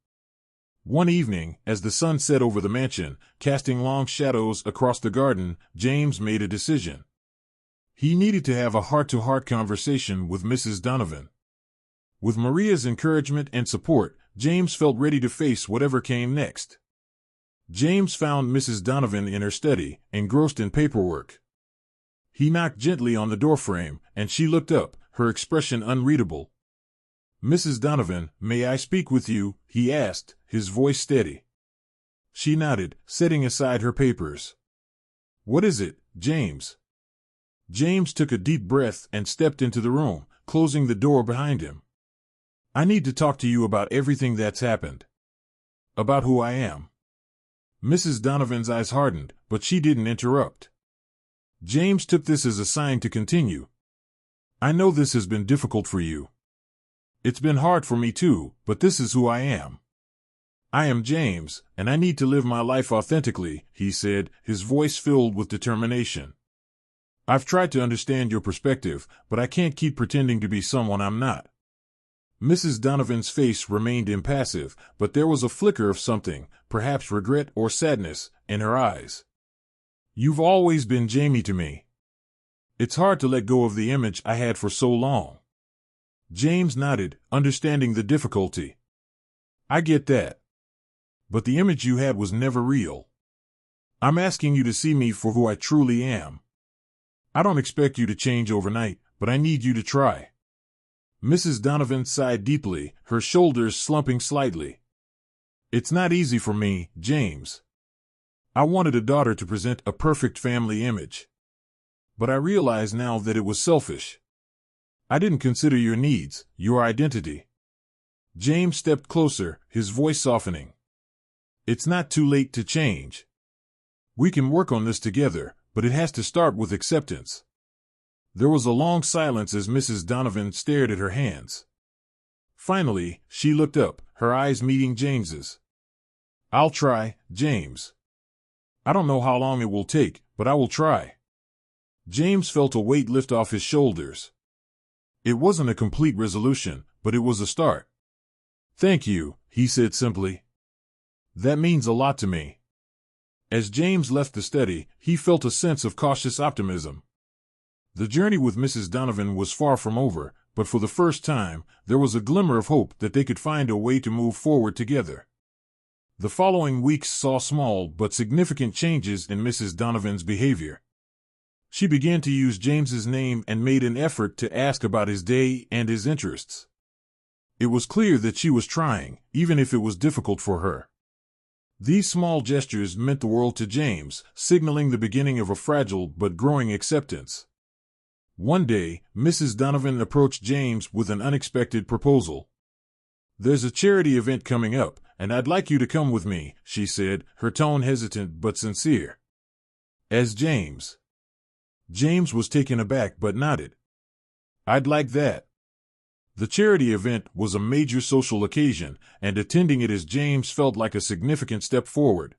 One evening, as the sun set over the mansion, casting long shadows across the garden, James made a decision. He needed to have a heart-to-heart conversation with Mrs. Donovan. With Maria's encouragement and support, James felt ready to face whatever came next. James found Mrs. Donovan in her study, engrossed in paperwork. He knocked gently on the doorframe, and she looked up, her expression unreadable. "Mrs. Donovan, may I speak with you?" he asked, his voice steady. She nodded, setting aside her papers. "What is it, James?" James took a deep breath and stepped into the room, closing the door behind him. "I need to talk to you about everything that's happened. About who I am." Mrs. Donovan's eyes hardened, but she didn't interrupt. James took this as a sign to continue. "I know this has been difficult for you. It's been hard for me too, but this is who I am. I am James, and I need to live my life authentically," he said, his voice filled with determination. I've tried to understand your perspective, but I can't keep pretending to be someone I'm not. Mrs. Donovan's face remained impassive, but there was a flicker of something, perhaps regret or sadness, in her eyes. You've always been Jamie to me. It's hard to let go of the image I had for so long. James nodded, understanding the difficulty. I get that. But the image you had was never real. I'm asking you to see me for who I truly am. I don't expect you to change overnight, but I need you to try. Mrs. Donovan sighed deeply, her shoulders slumping slightly. It's not easy for me, James. I wanted a daughter to present a perfect family image. But I realize now that it was selfish. I didn't consider your needs, your identity. James stepped closer, his voice softening. It's not too late to change. We can work on this together, but it has to start with acceptance. There was a long silence as Mrs. Donovan stared at her hands. Finally, she looked up, her eyes meeting James's. I'll try, James. I don't know how long it will take, but I will try. James felt a weight lift off his shoulders. It wasn't a complete resolution, but it was a start. Thank you, he said simply. That means a lot to me. As James left the study, he felt a sense of cautious optimism. The journey with Mrs. Donovan was far from over, but for the first time, there was a glimmer of hope that they could find a way to move forward together. The following weeks saw small but significant changes in Mrs. Donovan's behavior. She began to use James's name and made an effort to ask about his day and his interests. It was clear that she was trying, even if it was difficult for her. These small gestures meant the world to James, signaling the beginning of a fragile but growing acceptance. One day, Mrs. Donovan approached James with an unexpected proposal. There's a charity event coming up, and I'd like you to come with me, she said, her tone hesitant but sincere. As James was taken aback but nodded. I'd like that. The charity event was a major social occasion, and attending it as James felt like a significant step forward.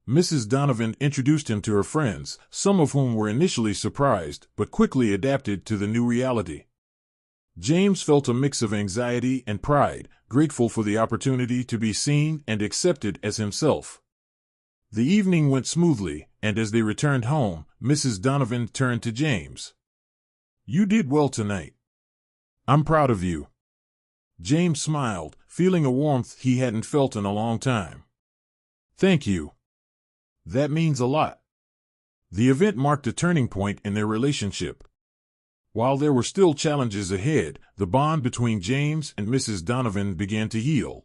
Mrs. Donovan introduced him to her friends, some of whom were initially surprised but quickly adapted to the new reality. James felt a mix of anxiety and pride, grateful for the opportunity to be seen and accepted as himself. The evening went smoothly, and as they returned home, Mrs. Donovan turned to James. You did well tonight. I'm proud of you. James smiled, feeling a warmth he hadn't felt in a long time. Thank you. That means a lot. The event marked a turning point in their relationship. While there were still challenges ahead, the bond between James and Mrs. Donovan began to heal.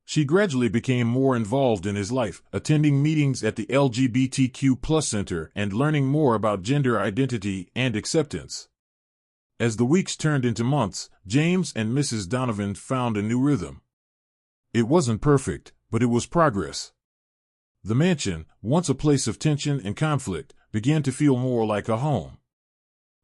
She gradually became more involved in his life, attending meetings at the LGBTQ+ Center and learning more about gender identity and acceptance. As the weeks turned into months, James and Mrs. Donovan found a new rhythm. It wasn't perfect, but it was progress. The mansion, once a place of tension and conflict, began to feel more like a home.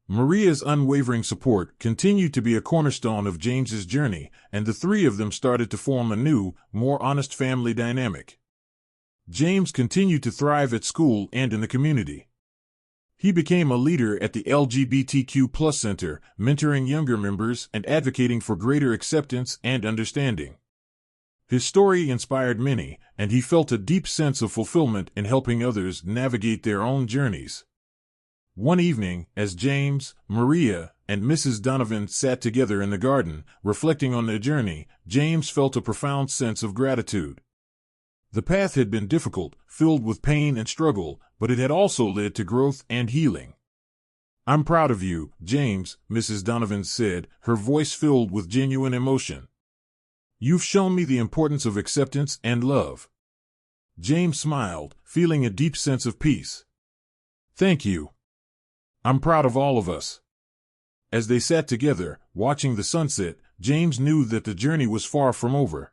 Maria's unwavering support continued to be a cornerstone of James's journey, and the three of them started to form a new, more honest family dynamic. James continued to thrive at school and in the community. He became a leader at the LGBTQ+ Center, mentoring younger members and advocating for greater acceptance and understanding. His story inspired many, and he felt a deep sense of fulfillment in helping others navigate their own journeys. One evening, as James, Maria, and Mrs. Donovan sat together in the garden, reflecting on their journey, James felt a profound sense of gratitude. The path had been difficult, filled with pain and struggle, but it had also led to growth and healing. I'm proud of you, James, Mrs. Donovan said, her voice filled with genuine emotion. You've shown me the importance of acceptance and love. James smiled, feeling a deep sense of peace. Thank you. I'm proud of all of us. As they sat together, watching the sunset, James knew that the journey was far from over.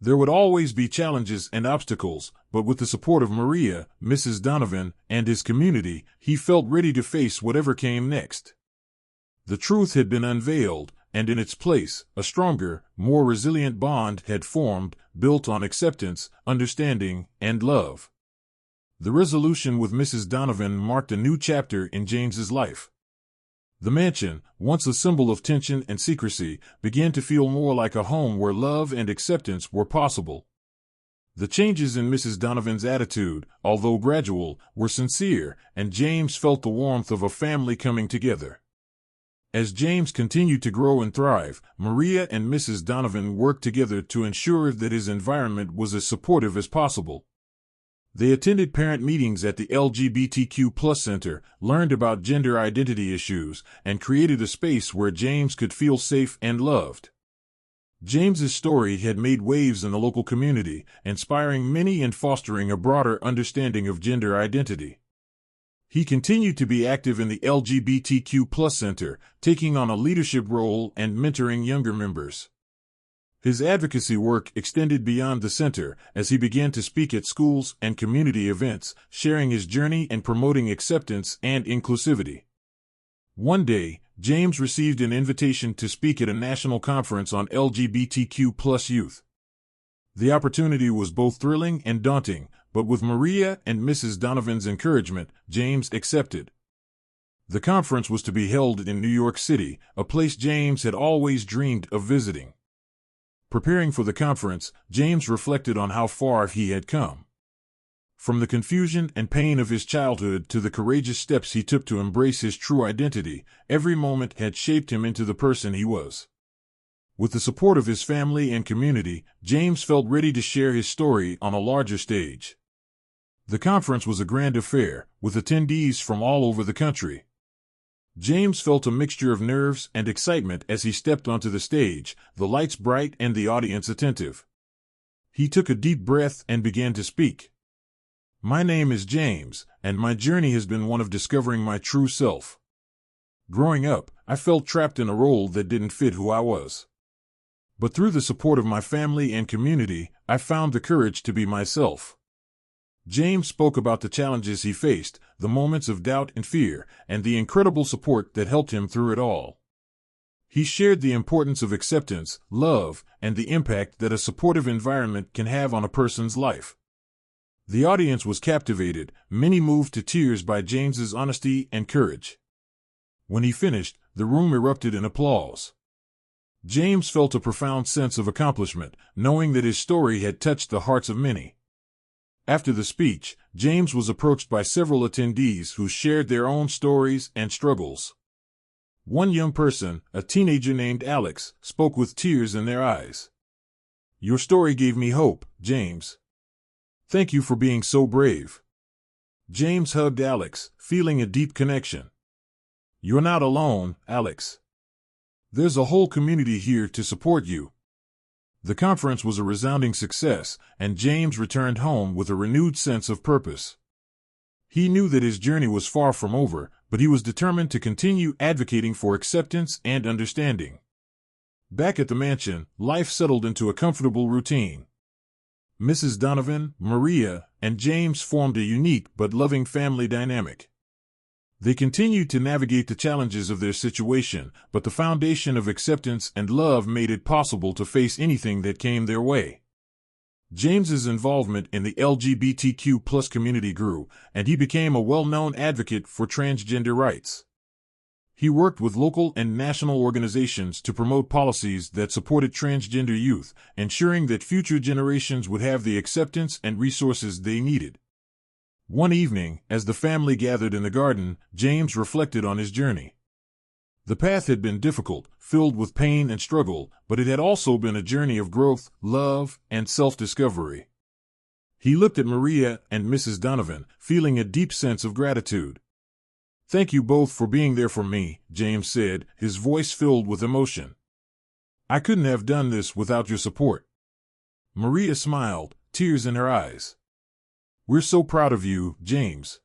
There would always be challenges and obstacles, but with the support of Maria, Mrs. Donovan, and his community, he felt ready to face whatever came next. The truth had been unveiled, and in its place, a stronger, more resilient bond had formed, built on acceptance, understanding, and love. The resolution with Mrs. Donovan marked a new chapter in James's life. The mansion, once a symbol of tension and secrecy, began to feel more like a home where love and acceptance were possible. The changes in Mrs. Donovan's attitude, although gradual, were sincere, and James felt the warmth of a family coming together. As James continued to grow and thrive, Maria and Mrs. Donovan worked together to ensure that his environment was as supportive as possible. They attended parent meetings at the LGBTQ+ Center, learned about gender identity issues, and created a space where James could feel safe and loved. James's story had made waves in the local community, inspiring many and fostering a broader understanding of gender identity. He continued to be active in the LGBTQ+ Center, taking on a leadership role and mentoring younger members. His advocacy work extended beyond the center as he began to speak at schools and community events, sharing his journey and promoting acceptance and inclusivity. One day, James received an invitation to speak at a national conference on LGBTQ+ youth. The opportunity was both thrilling and daunting, but with Maria and Mrs. Donovan's encouragement, James accepted. The conference was to be held in New York City, a place James had always dreamed of visiting. Preparing for the conference, James reflected on how far he had come. From the confusion and pain of his childhood to the courageous steps he took to embrace his true identity, every moment had shaped him into the person he was. With the support of his family and community, James felt ready to share his story on a larger stage. The conference was a grand affair, with attendees from all over the country. James felt a mixture of nerves and excitement as he stepped onto the stage, the lights bright and the audience attentive. He took a deep breath and began to speak. "My name is James, and my journey has been one of discovering my true self. Growing up, I felt trapped in a role that didn't fit who I was. But through the support of my family and community, I found the courage to be myself." James spoke about the challenges he faced, the moments of doubt and fear, and the incredible support that helped him through it all. He shared the importance of acceptance, love, and the impact that a supportive environment can have on a person's life. The audience was captivated, many moved to tears by James's honesty and courage. When he finished, the room erupted in applause. James felt a profound sense of accomplishment, knowing that his story had touched the hearts of many. After the speech, James was approached by several attendees who shared their own stories and struggles. One young person, a teenager named Alex, spoke with tears in their eyes. "Your story gave me hope, James. Thank you for being so brave." James hugged Alex, feeling a deep connection. "You're not alone, Alex. There's a whole community here to support you." The conference was a resounding success, and James returned home with a renewed sense of purpose. He knew that his journey was far from over, but he was determined to continue advocating for acceptance and understanding. Back at the mansion, life settled into a comfortable routine. Mrs. Donovan, Maria, and James formed a unique but loving family dynamic. They continued to navigate the challenges of their situation, but the foundation of acceptance and love made it possible to face anything that came their way. James's involvement in the LGBTQ+ community grew, and he became a well-known advocate for transgender rights. He worked with local and national organizations to promote policies that supported transgender youth, ensuring that future generations would have the acceptance and resources they needed. One evening, as the family gathered in the garden, James reflected on his journey. The path had been difficult, filled with pain and struggle, but it had also been a journey of growth, love, and self-discovery. He looked at Maria and Mrs. Donovan, feeling a deep sense of gratitude. "Thank you both for being there for me," James said, his voice filled with emotion. "I couldn't have done this without your support." Maria smiled, tears in her eyes. "We're so proud of you, James.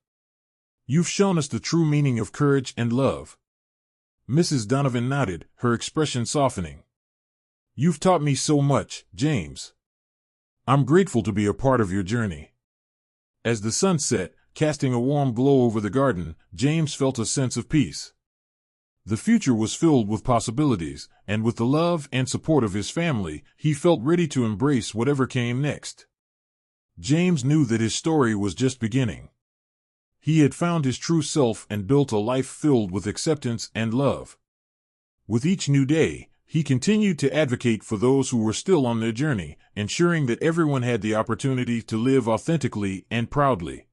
You've shown us the true meaning of courage and love." Mrs. Donovan nodded, her expression softening. "You've taught me so much, James. I'm grateful to be a part of your journey." As the sun set, casting a warm glow over the garden, James felt a sense of peace. The future was filled with possibilities, and with the love and support of his family, he felt ready to embrace whatever came next. James knew that his story was just beginning. He had found his true self and built a life filled with acceptance and love. With each new day, he continued to advocate for those who were still on their journey, ensuring that everyone had the opportunity to live authentically and proudly.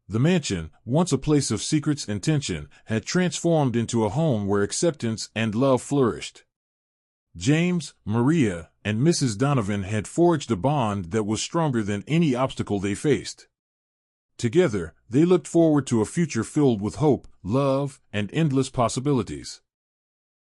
The mansion, once a place of secrets and tension, had transformed into a home where acceptance and love flourished. James, Maria, and Mrs. Donovan had forged a bond that was stronger than any obstacle they faced. Together, they looked forward to a future filled with hope, love, and endless possibilities.